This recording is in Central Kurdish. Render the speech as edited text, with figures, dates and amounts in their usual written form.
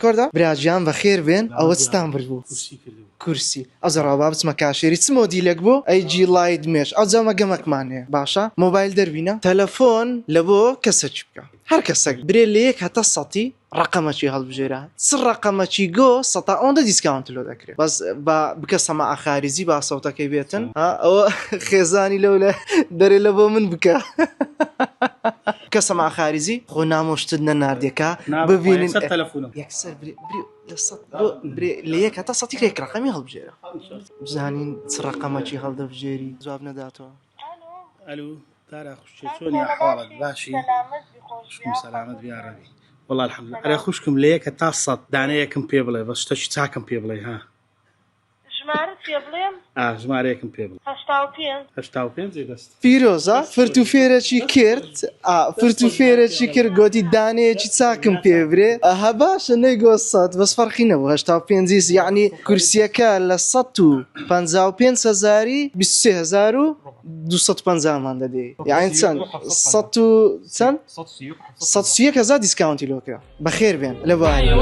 ڕێکۆردا براجیان بەخێر بێن ئەوە چتان بردبوو کورسی ئەو زەڕاو بچمە کاشێری چ مۆدیلێک بوو ئەیجی لاید مێش ئەو جامە گەمەکمانەیە باشە مۆبایل دەربینە تەلەفۆن لە بۆ کەسەچ بکە هەر کەسێک برێ لە یەک هەتا سەتی ڕقەمەچی هەڵبژێرە چ ڕقەمەچی گۆ سەتا ئەوەندە دیسکاونت لۆ دەکرێت بەس بکە سەماع خارجی با سەوتەکەی بێتن ئەوە خێزانی لەو لە دەرێ لە بۆ من بکە کە سەماع خارجی خۆ نامۆشتت نەناردێکە ببینن یەکسەر لە یەک هەتا سەتی ڕێک ڕقەمی هەڵبژێرە بزانین چ ڕقەمەچی هەڵدەبژێری جواب نەداتەوە ئەلو تارا خوشتێ چۆنی ئەحواڵت باشی خوشکم سەلامەت بیارەبی والله الحمد لله أنا خوشكم ليك تصت دانيكم بيبلي بس تشي تاكم بيبلي ها ژمارەت پێ بڵێم ژمارەیەکم پێ بڵێ 85 دەست پیرۆزە فرتوفێرەی کرد فرتوفێرەی کرد گوتی دانەیەکی چاکم پێبرێ ئەها باشە نەیگۆسەد بەس فەرقی نەبوو 85 یعنی کورسیەکە لە 155,000 23,250مان دەدەی یعنی چەند 101,000 دیسکاونتی لۆکە بەخێر بێن لە وایە